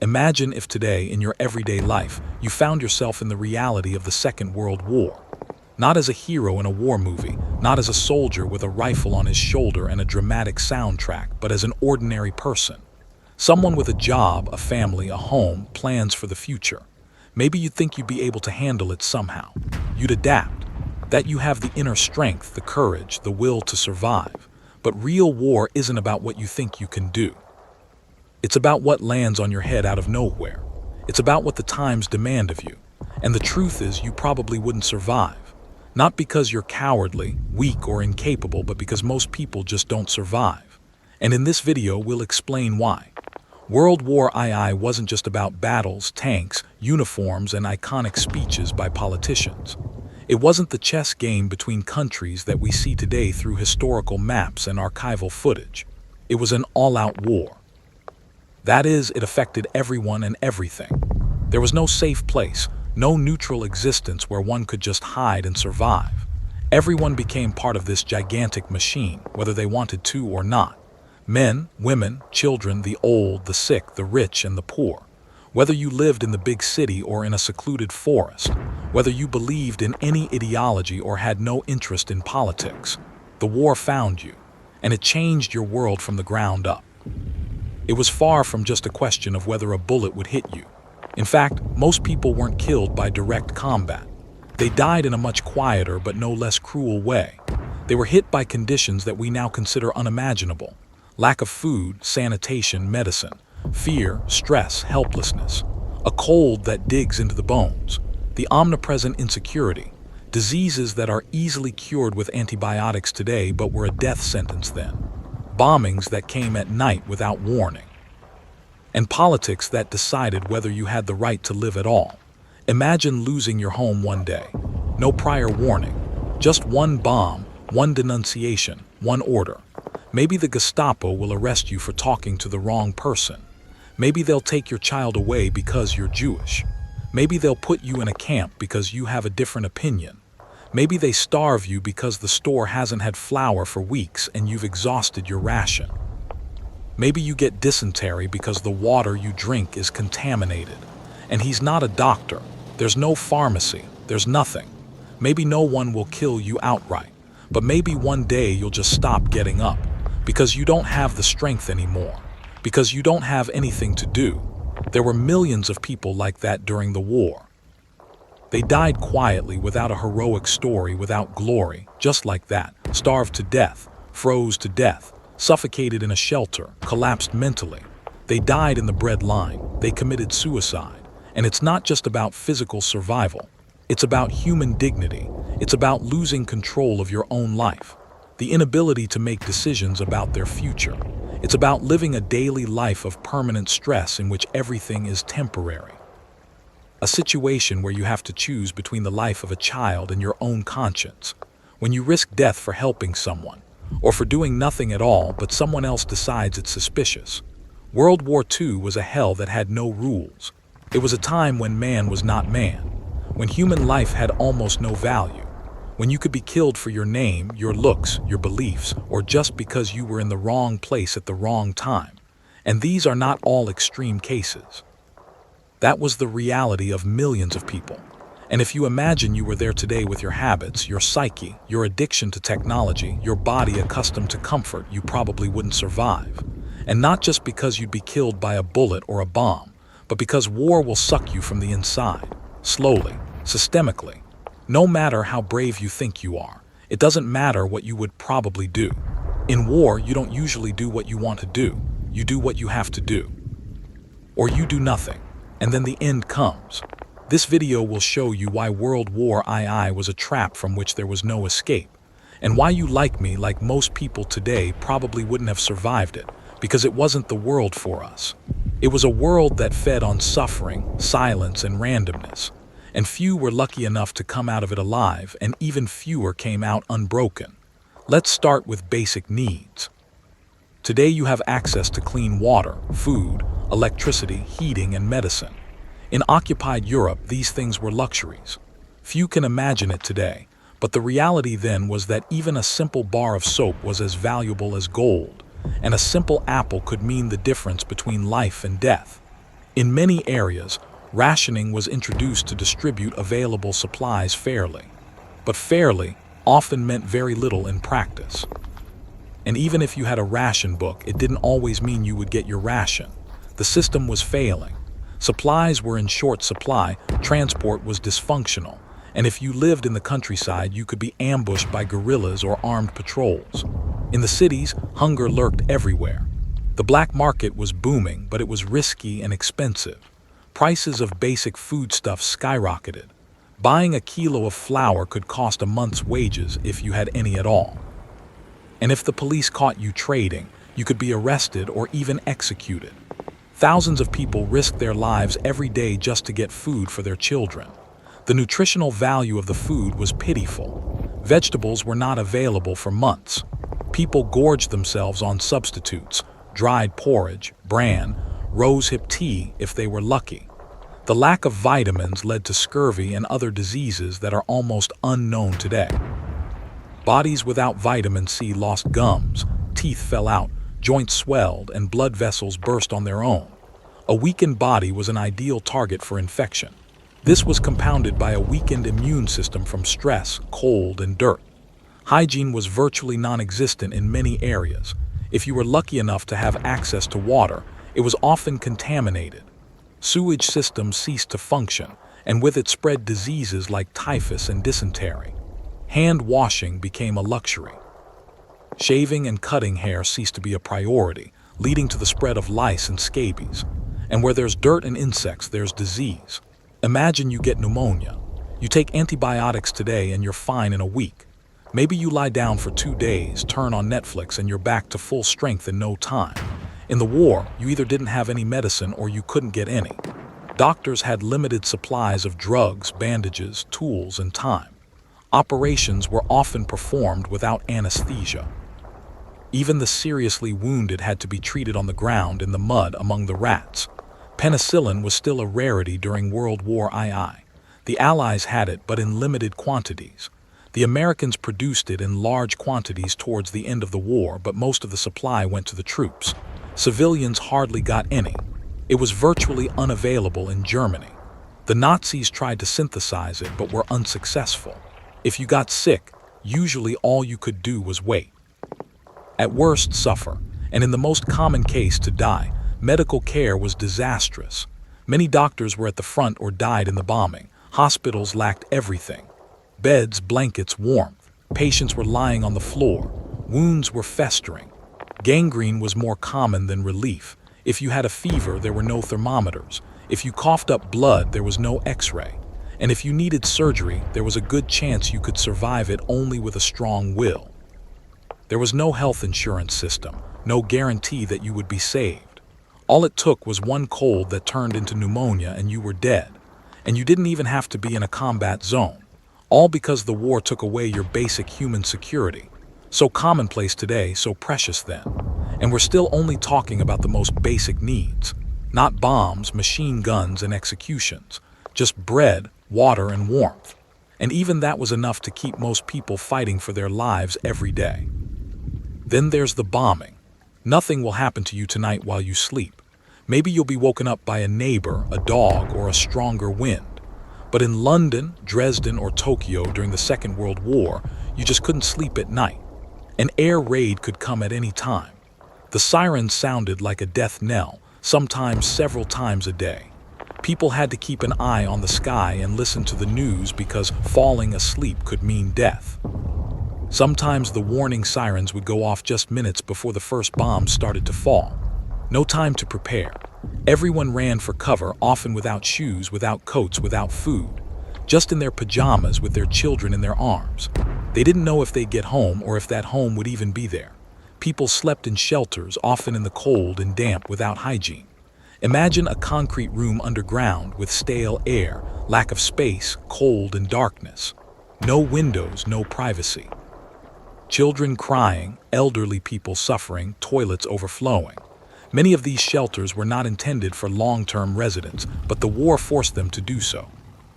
Imagine if today, in your everyday life, you found yourself in the reality of the Second World War. Not as a hero in a war movie, not as a soldier with a rifle on his shoulder and a dramatic soundtrack, but as an ordinary person. Someone with a job, a family, a home, plans for the future. Maybe you'd think you'd be able to handle it somehow. You'd adapt. That you have the inner strength, the courage, the will to survive. But real war isn't about what you think you can do. It's about what lands on your head out of nowhere. It's about what the times demand of you. And the truth is, you probably wouldn't survive. Not because you're cowardly, weak, or incapable, but because most people just don't survive. And in this video, we'll explain why. World War II wasn't just about battles, tanks, uniforms, and iconic speeches by politicians. It wasn't the chess game between countries that we see today through historical maps and archival footage. It was an all-out war. That is, it affected everyone and everything. There was no safe place, no neutral existence where one could just hide and survive. Everyone became part of this gigantic machine, whether they wanted to or not. Men, women, children, the old, the sick, the rich, and the poor. Whether you lived in the big city or in a secluded forest, whether you believed in any ideology or had no interest in politics, the war found you, and it changed your world from the ground up. It was far from just a question of whether a bullet would hit you. In fact, most people weren't killed by direct combat. They died in a much quieter but no less cruel way. They were hit by conditions that we now consider unimaginable. Lack of food, sanitation, medicine, fear, stress, helplessness, a cold that digs into the bones, the omnipresent insecurity, diseases that are easily cured with antibiotics today but were a death sentence then, bombings that came at night without warning, and politics that decided whether you had the right to live at all. Imagine losing your home one day. No prior warning. Just one bomb, one denunciation, one order. Maybe the Gestapo will arrest you for talking to the wrong person. Maybe they'll take your child away because you're Jewish. Maybe they'll put you in a camp because you have a different opinion. Maybe they starve you because the store hasn't had flour for weeks and you've exhausted your ration. Maybe you get dysentery because the water you drink is contaminated. And he's not a doctor. There's no pharmacy. There's nothing. Maybe no one will kill you outright. But maybe one day you'll just stop getting up. Because you don't have the strength anymore. Because you don't have anything to do. There were millions of people like that during the war. They died quietly, without a heroic story, without glory, just like that, starved to death, froze to death, suffocated in a shelter, collapsed mentally. They died in the bread line. They committed suicide. And it's not just about physical survival. It's about human dignity. It's about losing control of your own life. The inability to make decisions about their future. It's about living a daily life of permanent stress in which everything is temporary. A situation where you have to choose between the life of a child and your own conscience. When you risk death for helping someone, or for doing nothing at all but someone else decides it's suspicious. World War II was a hell that had no rules. It was a time when man was not man. When human life had almost no value. When you could be killed for your name, your looks, your beliefs, or just because you were in the wrong place at the wrong time. And these are not all extreme cases. That was the reality of millions of people. And if you imagine you were there today with your habits, your psyche, your addiction to technology, your body accustomed to comfort, you probably wouldn't survive. And not just because you'd be killed by a bullet or a bomb, but because war will suck you from the inside, slowly, systemically. No matter how brave you think you are, it doesn't matter what you would probably do. In war, you don't usually do what you want to do. You do what you have to do. Or you do nothing, and then the end comes. This video will show you why World War II was a trap from which there was no escape, and why you like me, like most people today, probably wouldn't have survived it, because it wasn't the world for us. It was a world that fed on suffering, silence, and randomness. And few were lucky enough to come out of it alive, and even fewer came out unbroken. Let's start with basic needs. Today you have access to clean water, food, electricity, heating, and medicine. In occupied Europe, these things were luxuries. Few can imagine it today, but the reality then was that even a simple bar of soap was as valuable as gold, and a simple apple could mean the difference between life and death. In many areas, rationing was introduced to distribute available supplies fairly. But fairly often meant very little in practice. And even if you had a ration book, it didn't always mean you would get your ration. The system was failing. Supplies were in short supply, transport was dysfunctional, and if you lived in the countryside, you could be ambushed by guerrillas or armed patrols. In the cities, hunger lurked everywhere. The black market was booming, but it was risky and expensive. Prices of basic foodstuffs skyrocketed. Buying a kilo of flour could cost a month's wages if you had any at all. And if the police caught you trading, you could be arrested or even executed. Thousands of people risked their lives every day just to get food for their children. The nutritional value of the food was pitiful. Vegetables were not available for months. People gorged themselves on substitutes, dried porridge, bran, rosehip tea if they were lucky. The lack of vitamins led to scurvy and other diseases that are almost unknown today. Bodies without vitamin C lost gums, teeth fell out, joints swelled, and blood vessels burst on their own. A weakened body was an ideal target for infection. This was compounded by a weakened immune system from stress, cold, and dirt. Hygiene was virtually non-existent in many areas. If you were lucky enough to have access to water, it was often contaminated. Sewage systems ceased to function, and with it spread diseases like typhus and dysentery. Hand washing became a luxury. Shaving and cutting hair ceased to be a priority, leading to the spread of lice and scabies. And where there's dirt and insects, there's disease. Imagine you get pneumonia. You take antibiotics today and you're fine in a week. Maybe you lie down for 2 days, turn on Netflix, and you're back to full strength in no time. In the war, you either didn't have any medicine or you couldn't get any. Doctors had limited supplies of drugs, bandages, tools, and time. Operations were often performed without anesthesia. Even the seriously wounded had to be treated on the ground in the mud among the rats. Penicillin was still a rarity during World War II. The Allies had it, but in limited quantities. The Americans produced it in large quantities towards the end of the war, but most of the supply went to the troops. Civilians hardly got any. It was virtually unavailable in Germany. The Nazis tried to synthesize it, but were unsuccessful. If you got sick, usually all you could do was wait. At worst, suffer, and in the most common case, to die. Medical care was disastrous. Many doctors were at the front or died in the bombing. Hospitals lacked everything. Beds, blankets, warmth. Patients were lying on the floor. Wounds were festering. Gangrene was more common than relief. If you had a fever, there were no thermometers. If you coughed up blood, there was no X-ray. And if you needed surgery, there was a good chance you could survive it only with a strong will. There was no health insurance system, no guarantee that you would be saved. All it took was one cold that turned into pneumonia and you were dead. And you didn't even have to be in a combat zone. All because the war took away your basic human security. So commonplace today, so precious then. And we're still only talking about the most basic needs. Not bombs, machine guns, and executions. Just bread, water, and warmth. And even that was enough to keep most people fighting for their lives every day. Then there's the bombing. Nothing will happen to you tonight while you sleep. Maybe you'll be woken up by a neighbor, a dog, or a stronger wind. But in London, Dresden, or Tokyo during the Second World War, you just couldn't sleep at night. An air raid could come at any time. The sirens sounded like a death knell, sometimes several times a day. People had to keep an eye on the sky and listen to the news because falling asleep could mean death. Sometimes the warning sirens would go off just minutes before the first bombs started to fall. No time to prepare. Everyone ran for cover, often without shoes, without coats, without food. Just in their pajamas with their children in their arms. They didn't know if they'd get home or if that home would even be there. People slept in shelters, often in the cold and damp, without hygiene. Imagine a concrete room underground with stale air, lack of space, cold and darkness. No windows, no privacy. Children crying, elderly people suffering, toilets overflowing. Many of these shelters were not intended for long-term residents, but the war forced them to do so.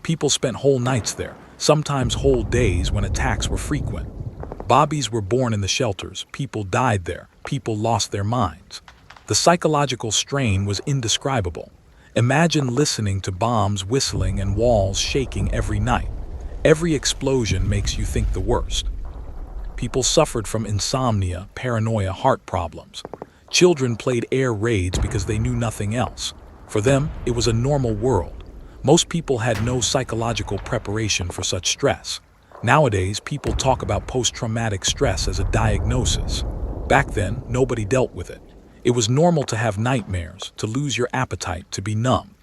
People spent whole nights there, sometimes whole days when attacks were frequent. Bobbies were born in the shelters, people died there, people lost their minds. The psychological strain was indescribable. Imagine listening to bombs whistling and walls shaking every night. Every explosion makes you think the worst. People suffered from insomnia, paranoia, heart problems. Children played air raids because they knew nothing else. For them, it was a normal world. Most people had no psychological preparation for such stress. Nowadays, people talk about post-traumatic stress as a diagnosis. Back then, nobody dealt with it. It was normal to have nightmares, to lose your appetite, to be numb.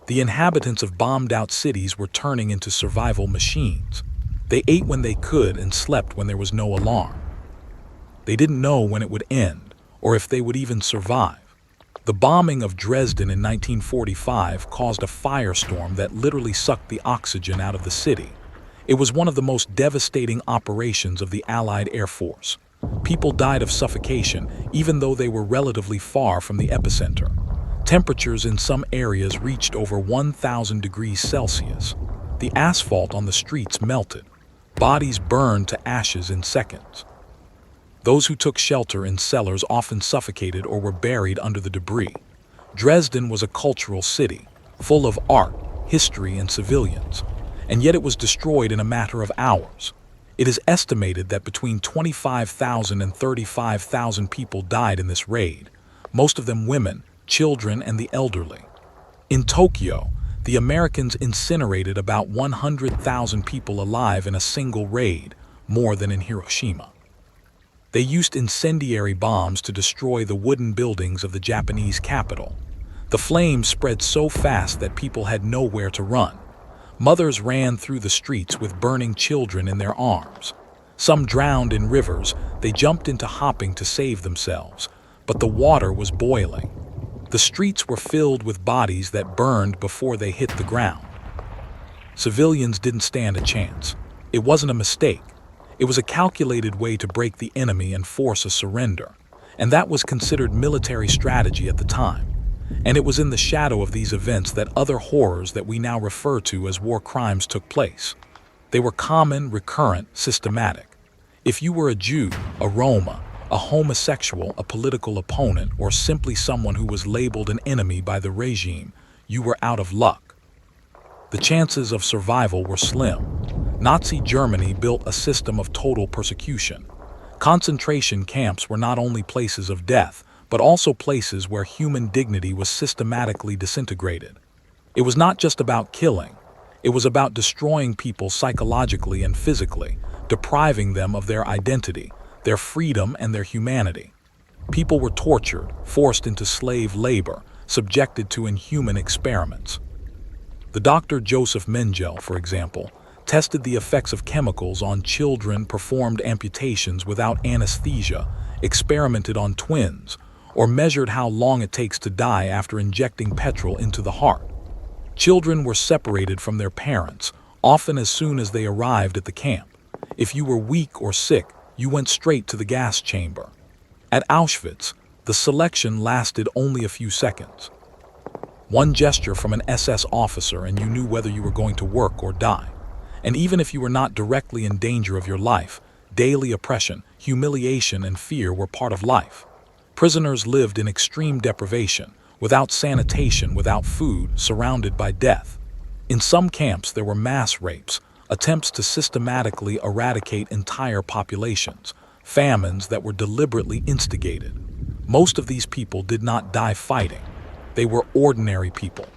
The inhabitants of bombed-out cities were turning into survival machines. They ate when they could and slept when there was no alarm. They didn't know when it would end, or if they would even survive. The bombing of Dresden in 1945 caused a firestorm that literally sucked the oxygen out of the city. It was one of the most devastating operations of the Allied Air Force. People died of suffocation, even though they were relatively far from the epicenter. Temperatures in some areas reached over 1,000 degrees Celsius. The asphalt on the streets melted. Bodies burned to ashes in seconds. Those who took shelter in cellars often suffocated or were buried under the debris. Dresden was a cultural city, full of art, history, and civilians, and yet it was destroyed in a matter of hours. It is estimated that between 25,000 and 35,000 people died in this raid, most of them women, children, and the elderly. In Tokyo, the Americans incinerated about 100,000 people alive in a single raid, more than in Hiroshima. They used incendiary bombs to destroy the wooden buildings of the Japanese capital. The flames spread so fast that people had nowhere to run. Mothers ran through the streets with burning children in their arms. Some drowned in rivers. They jumped into hopping to save themselves, but the water was boiling. The streets were filled with bodies that burned before they hit the ground. Civilians didn't stand a chance. It wasn't a mistake. It was a calculated way to break the enemy and force a surrender, and that was considered military strategy at the time. And it was in the shadow of these events that other horrors that we now refer to as war crimes took place. They were common, recurrent, systematic. If you were a Jew, a Roma, a homosexual, a political opponent, or simply someone who was labeled an enemy by the regime, you were out of luck. The chances of survival were slim. Nazi Germany built a system of total persecution. Concentration camps were not only places of death, but also places where human dignity was systematically disintegrated. It was not just about killing. It was about destroying people psychologically and physically, depriving them of their identity, their freedom, and their humanity. People were tortured, forced into slave labor, subjected to inhuman experiments. The Dr. Joseph Mengele, for example, tested the effects of chemicals on children, performed amputations without anesthesia, experimented on twins, or measured how long it takes to die after injecting petrol into the heart. Children were separated from their parents, often as soon as they arrived at the camp. If you were weak or sick, you went straight to the gas chamber. At Auschwitz, the selection lasted only a few seconds. One gesture from an SS officer and you knew whether you were going to work or die. And even if you were not directly in danger of your life, daily oppression, humiliation, and fear were part of life. Prisoners lived in extreme deprivation, without sanitation, without food, surrounded by death. In some camps, there were mass rapes, attempts to systematically eradicate entire populations, famines that were deliberately instigated. Most of these people did not die fighting. They were ordinary people.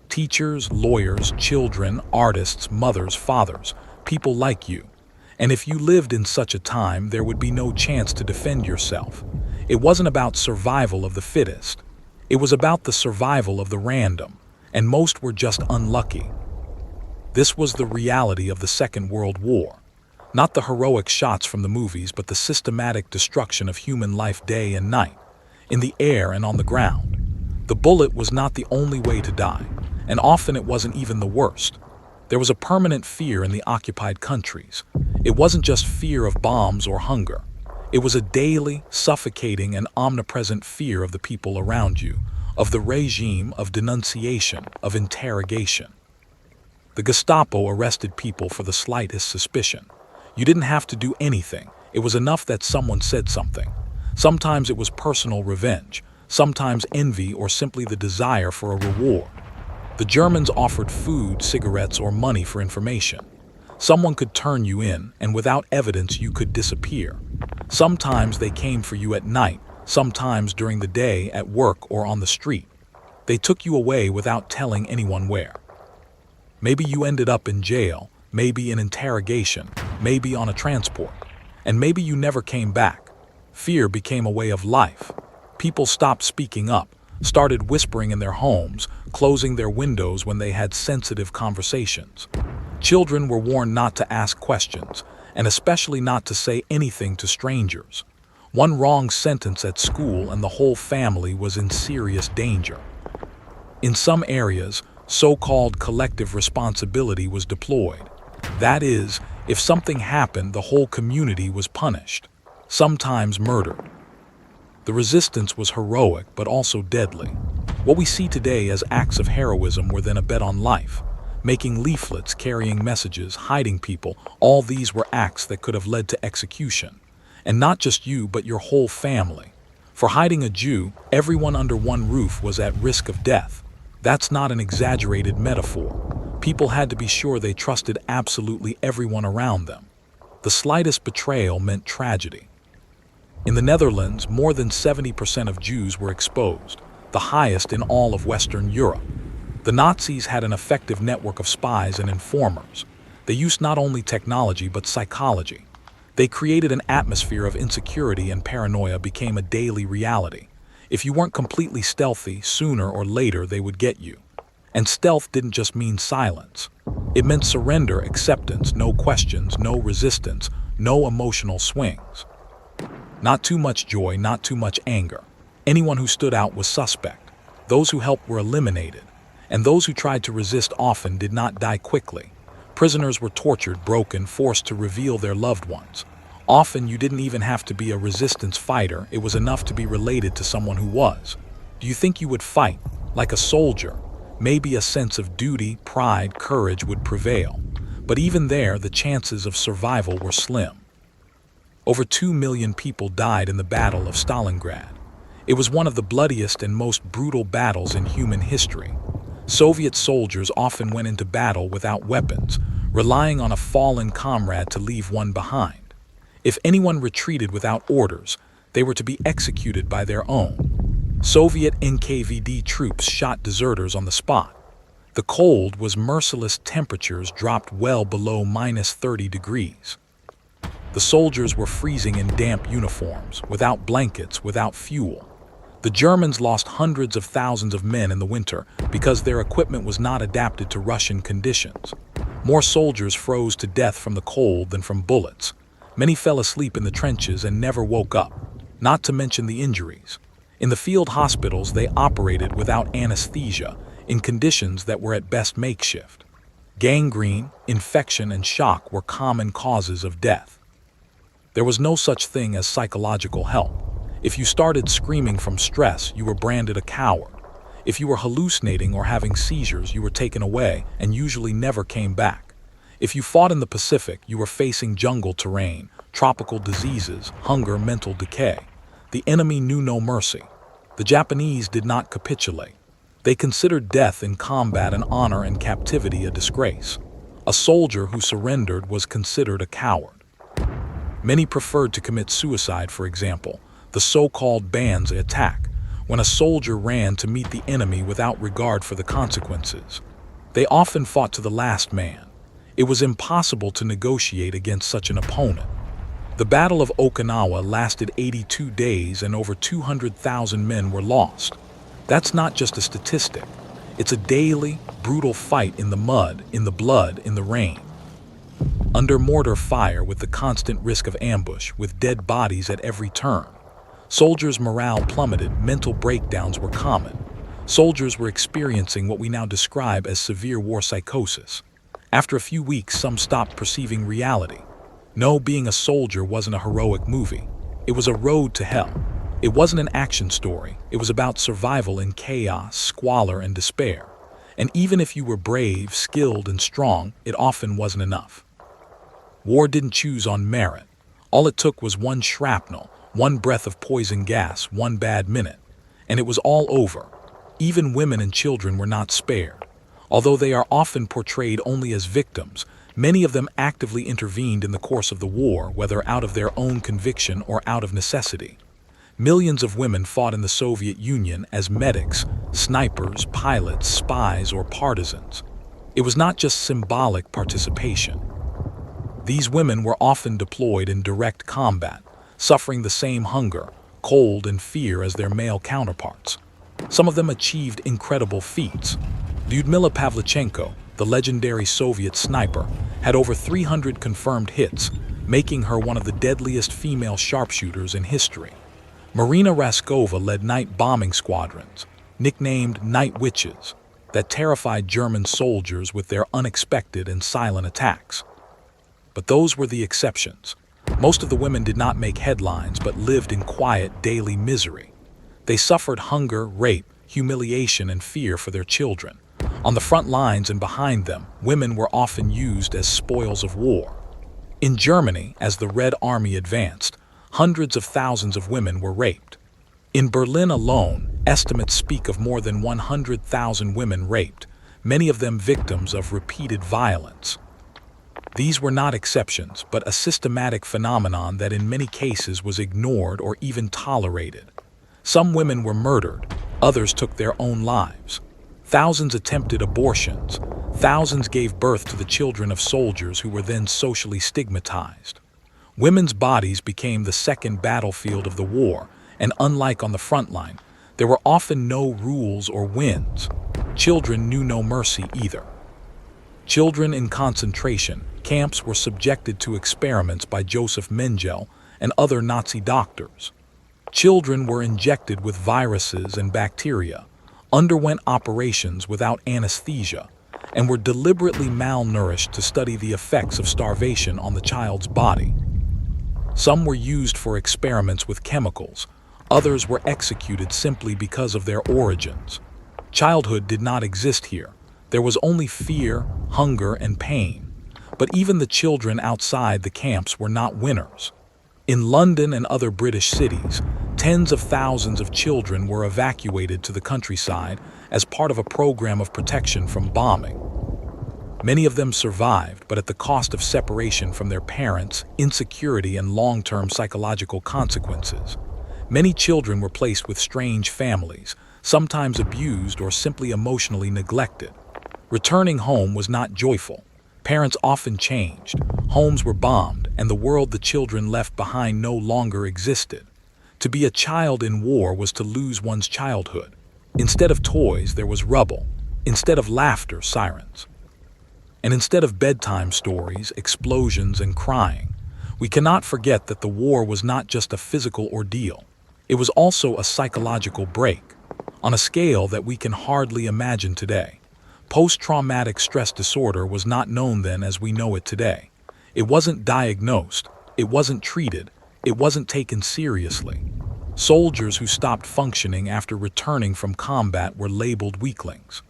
Teachers, lawyers, children, artists, mothers, fathers, people like you. And if you lived in such a time, there would be no chance to defend yourself. It wasn't about survival of the fittest. It was about the survival of the random, and most were just unlucky. This was the reality of the Second World War. Not the heroic shots from the movies, but the systematic destruction of human life day and night, in the air and on the ground. The bullet was not the only way to die, and often it wasn't even the worst. There was a permanent fear in the occupied countries. It wasn't just fear of bombs or hunger. It was a daily, suffocating, and omnipresent fear of the people around you, of the regime, of denunciation, of interrogation. The Gestapo arrested people for the slightest suspicion. You didn't have to do anything. It was enough that someone said something. Sometimes it was personal revenge. sometimes envy, or simply the desire for a reward. The Germans offered food, cigarettes, or money for information. Someone could turn you in, and without evidence you could disappear. Sometimes they came for you at night, sometimes during the day at work or on the street. They took you away without telling anyone where. Maybe you ended up in jail, maybe in interrogation, maybe on a transport, and maybe you never came back. Fear became a way of life. People stopped speaking up, started whispering in their homes, closing their windows when they had sensitive conversations. Children were warned not to ask questions, and especially not to say anything to strangers. One wrong sentence at school and the whole family was in serious danger. In some areas, so-called collective responsibility was deployed. That is, if something happened, the whole community was punished, sometimes murdered. The resistance was heroic but also deadly. What we see today as acts of heroism were then a bet on life. Making leaflets, carrying messages, hiding people, all these were acts that could have led to execution. And not just you, but your whole family. For hiding a Jew, everyone under one roof was at risk of death. That's not an exaggerated metaphor. People had to be sure they trusted absolutely everyone around them. The slightest betrayal meant tragedy. In the Netherlands, more than 70% of Jews were exposed, the highest in all of Western Europe. The Nazis had an effective network of spies and informers. They used not only technology but psychology. They created an atmosphere of insecurity, and paranoia became a daily reality. If you weren't completely stealthy, sooner or later they would get you. And stealth didn't just mean silence. It meant surrender, acceptance, no questions, no resistance, no emotional swings. Not too much joy, not too much anger. Anyone who stood out was suspect. Those who helped were eliminated. And those who tried to resist often did not die quickly. Prisoners were tortured, broken, forced to reveal their loved ones. Often you didn't even have to be a resistance fighter, it was enough to be related to someone who was. Do you think you would fight? Like a soldier? Maybe a sense of duty, pride, courage would prevail. But even there, the chances of survival were slim. Over 2 million people died in the Battle of Stalingrad. It was one of the bloodiest and most brutal battles in human history. Soviet soldiers often went into battle without weapons, relying on a fallen comrade to leave one behind. If anyone retreated without orders, they were to be executed by their own. Soviet NKVD troops shot deserters on the spot. The cold was merciless, temperatures dropped well below -30 degrees. The soldiers were freezing in damp uniforms, without blankets, without fuel. The Germans lost hundreds of thousands of men in the winter because their equipment was not adapted to Russian conditions. More soldiers froze to death from the cold than from bullets. Many fell asleep in the trenches and never woke up, not to mention the injuries. In the field hospitals, they operated without anesthesia, in conditions that were at best makeshift. Gangrene, infection, and shock were common causes of death. There was no such thing as psychological help. If you started screaming from stress, you were branded a coward. If you were hallucinating or having seizures, you were taken away and usually never came back. If you fought in the Pacific, you were facing jungle terrain, tropical diseases, hunger, mental decay. The enemy knew no mercy. The Japanese did not capitulate. They considered death in combat an honor and captivity a disgrace. A soldier who surrendered was considered a coward. Many preferred to commit suicide, for example, the so-called Banzai attack, when a soldier ran to meet the enemy without regard for the consequences. They often fought to the last man. It was impossible to negotiate against such an opponent. The Battle of Okinawa lasted 82 days and over 200,000 men were lost. That's not just a statistic. It's a daily, brutal fight in the mud, in the blood, in the rain. Under mortar fire, with the constant risk of ambush, with dead bodies at every turn. Soldiers' morale plummeted, mental breakdowns were common. Soldiers were experiencing what we now describe as severe war psychosis. After a few weeks, some stopped perceiving reality. No, being a soldier wasn't a heroic movie. It was a road to hell. It wasn't an action story. It was about survival in chaos, squalor, and despair. And even if you were brave, skilled, and strong, it often wasn't enough. War didn't choose on merit. All it took was one shrapnel, one breath of poison gas, one bad minute. and it was all over. Even women and children were not spared. Although they are often portrayed only as victims, many of them actively intervened in the course of the war, whether out of their own conviction or out of necessity. Millions of women fought in the Soviet Union as medics, snipers, pilots, spies, or partisans. It was not just symbolic participation. These women were often deployed in direct combat, suffering the same hunger, cold, and fear as their male counterparts. Some of them achieved incredible feats. Lyudmila Pavlichenko, the legendary Soviet sniper, had over 300 confirmed hits, making her one of the deadliest female sharpshooters in history. Marina Raskova led night bombing squadrons, nicknamed Night Witches, that terrified German soldiers with their unexpected and silent attacks. But those were the exceptions. Most of the women did not make headlines but lived in quiet daily misery. They suffered hunger, rape, humiliation, and fear for their children. On the front lines and behind them, women were often used as spoils of war. In Germany, as the Red Army advanced, hundreds of thousands of women were raped. In Berlin alone, estimates speak of more than 100,000 women raped, many of them victims of repeated violence. These were not exceptions, but a systematic phenomenon that in many cases was ignored or even tolerated. Some women were murdered, others took their own lives. Thousands attempted abortions. Thousands gave birth to the children of soldiers who were then socially stigmatized. Women's bodies became the second battlefield of the war, and unlike on the front line, there were often no rules or wins. Children knew no mercy either. Children in concentration camps were subjected to experiments by Joseph Mengele and other Nazi doctors. Children were injected with viruses and bacteria, underwent operations without anesthesia, and were deliberately malnourished to study the effects of starvation on the child's body. Some were used for experiments with chemicals, others were executed simply because of their origins. Childhood did not exist here. There was only fear, hunger, and pain. But even the children outside the camps were not winners. In London and other British cities, tens of thousands of children were evacuated to the countryside as part of a program of protection from bombing. Many of them survived, but at the cost of separation from their parents, insecurity, and long-term psychological consequences. Many children were placed with strange families, sometimes abused or simply emotionally neglected. Returning home was not joyful. Parents often changed, homes were bombed, and the world the children left behind no longer existed. To be a child in war was to lose one's childhood. Instead of toys, there was rubble. Instead of laughter, sirens. And instead of bedtime stories, explosions, and crying, we cannot forget that the war was not just a physical ordeal. It was also a psychological break, on a scale that we can hardly imagine today. Post-traumatic stress disorder was not known then as we know it today. It wasn't diagnosed, it wasn't treated, it wasn't taken seriously. Soldiers who stopped functioning after returning from combat were labeled weaklings.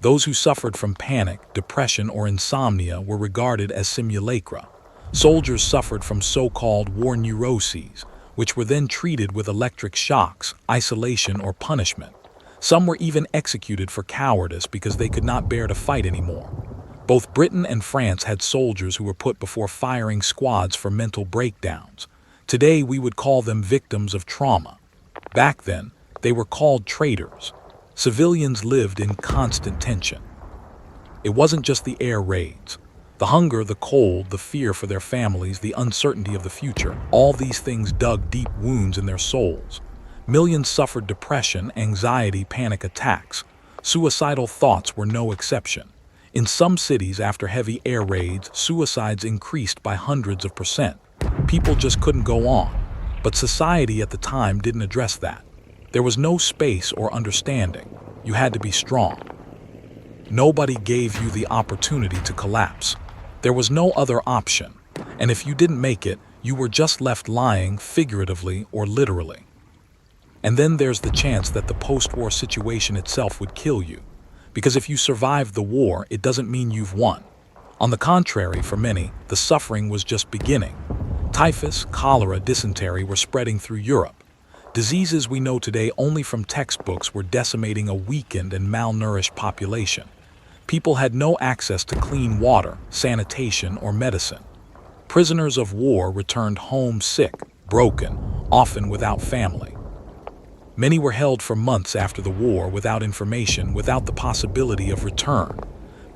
Those who suffered from panic, depression, or insomnia were regarded as simulacra. Soldiers suffered from so-called war neuroses, which were then treated with electric shocks, isolation, or punishment. Some were even executed for cowardice because they could not bear to fight anymore. Both Britain and France had soldiers who were put before firing squads for mental breakdowns. Today we would call them victims of trauma. Back then, they were called traitors. Civilians lived in constant tension. It wasn't just the air raids. The hunger, the cold, the fear for their families, the uncertainty of the future, all these things dug deep wounds in their souls. Millions suffered depression, anxiety, panic attacks. Suicidal thoughts were no exception. In some cities, after heavy air raids, suicides increased by hundreds of %. People just couldn't go on. But society at the time didn't address that. There was no space or understanding. You had to be strong. Nobody gave you the opportunity to collapse. There was no other option. And if you didn't make it, you were just left lying, figuratively or literally. And then there's the chance that the post-war situation itself would kill you. Because if you survived the war, it doesn't mean you've won. On the contrary, for many, the suffering was just beginning. Typhus, cholera, dysentery were spreading through Europe. Diseases we know today only from textbooks were decimating a weakened and malnourished population. People had no access to clean water, sanitation, or medicine. Prisoners of war returned home sick, broken, often without family. Many were held for months after the war without information, without the possibility of return.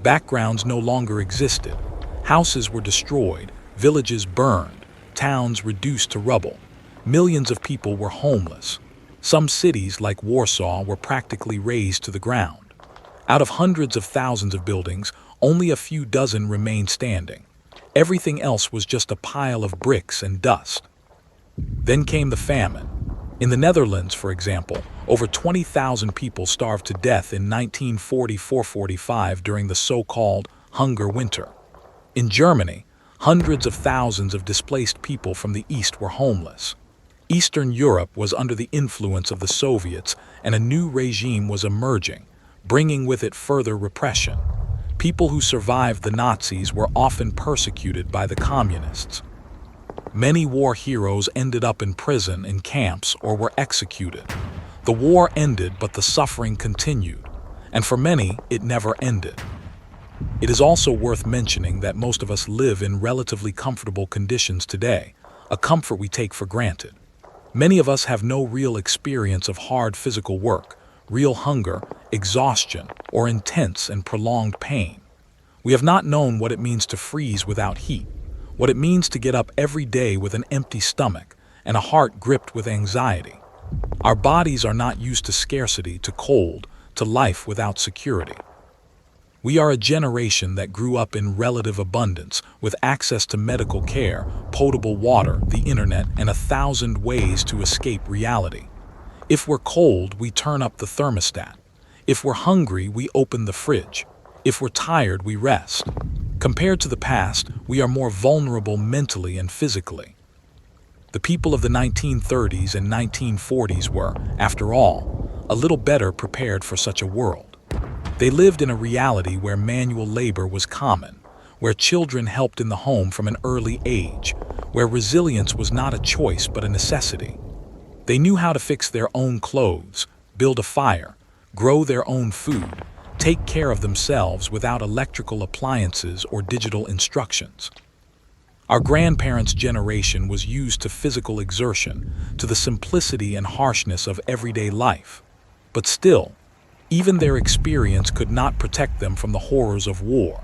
Backgrounds no longer existed. Houses were destroyed, villages burned, towns reduced to rubble. Millions of people were homeless. Some cities, like Warsaw, were practically razed to the ground. Out of hundreds of thousands of buildings, only a few dozen remained standing. Everything else was just a pile of bricks and dust. Then came the famine. In the Netherlands, for example, over 20,000 people starved to death in 1944-45 during the so-called hunger winter. In Germany, hundreds of thousands of displaced people from the East were homeless. Eastern Europe was under the influence of the Soviets, and a new regime was emerging, bringing with it further repression. People who survived the Nazis were often persecuted by the communists. Many war heroes ended up in prison, in camps, or were executed. The war ended, but the suffering continued, and for many, it never ended. It is also worth mentioning that most of us live in relatively comfortable conditions today, a comfort we take for granted. Many of us have no real experience of hard physical work, real hunger, exhaustion, or intense and prolonged pain. We have not known what it means to freeze without heat, what it means to get up every day with an empty stomach and a heart gripped with anxiety. Our bodies are not used to scarcity, to cold, to life without security. We are a generation that grew up in relative abundance, with access to medical care, potable water, the internet, and 1,000 ways to escape reality. If we're cold, we turn up the thermostat. If we're hungry, we open the fridge. If we're tired, we rest. Compared to the past, we are more vulnerable mentally and physically. The people of the 1930s and 1940s were, after all, a little better prepared for such a world. They lived in a reality where manual labor was common, where children helped in the home from an early age, where resilience was not a choice but a necessity. They knew how to fix their own clothes, build a fire, grow their own food, take care of themselves without electrical appliances or digital instructions. Our grandparents' generation was used to physical exertion, to the simplicity and harshness of everyday life. But still, even their experience could not protect them from the horrors of war.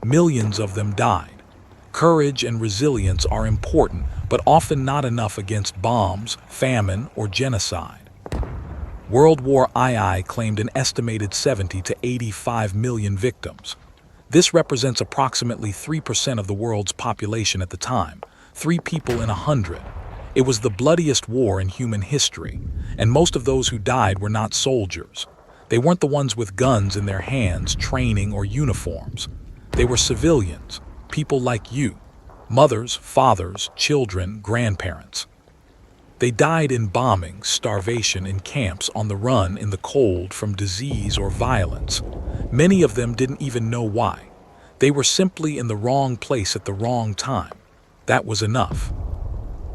Millions of them died. Courage and resilience are important, but often not enough against bombs, famine, or genocide. World War II claimed an estimated 70 to 85 million victims. This represents approximately 3% of the world's population at the time, 3 people in 100. It was the bloodiest war in human history, and most of those who died were not soldiers. They weren't the ones with guns in their hands, training, or uniforms. They were civilians, people like you, mothers, fathers, children, grandparents. They died in bombing, starvation, in camps, on the run, in the cold, from disease or violence. Many of them didn't even know why. They were simply in the wrong place at the wrong time. That was enough.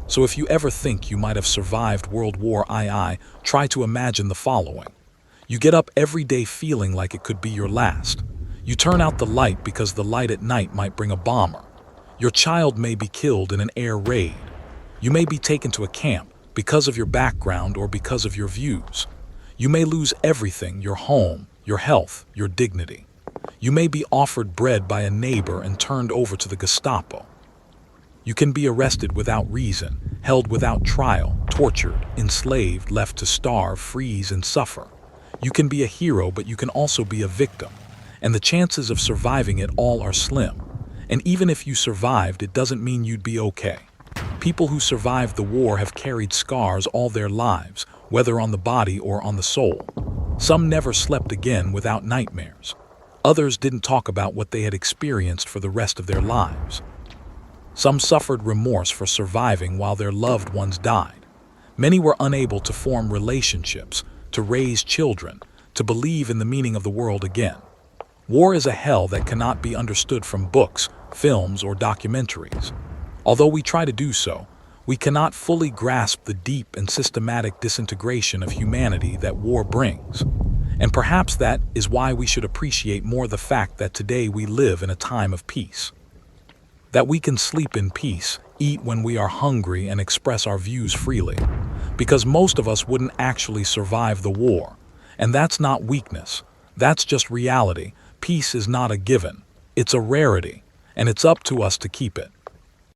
So if you ever think you might have survived World War II, try to imagine the following. You get up every day feeling like it could be your last. You turn out the light because the light at night might bring a bomber. Your child may be killed in an air raid. You may be taken to a camp because of your background or because of your views. You may lose everything, your home, your health, your dignity. You may be offered bread by a neighbor and turned over to the Gestapo. You can be arrested without reason, held without trial, tortured, enslaved, left to starve, freeze, and suffer. You can be a hero, but you can also be a victim, and the chances of surviving it all are slim. And even if you survived, it doesn't mean you'd be okay. People who survived the war have carried scars all their lives, whether on the body or on the soul. Some never slept again without nightmares. Others didn't talk about what they had experienced for the rest of their lives. Some suffered remorse for surviving while their loved ones died. Many were unable to form relationships, to raise children, to believe in the meaning of the world again. War is a hell that cannot be understood from books, films, or documentaries. Although we try to do so, we cannot fully grasp the deep and systematic disintegration of humanity that war brings. And perhaps that is why we should appreciate more the fact that today we live in a time of peace. That we can sleep in peace, eat when we are hungry, and express our views freely. Because most of us wouldn't actually survive the war. And that's not weakness. That's just reality. Peace is not a given. It's a rarity. And it's up to us to keep it.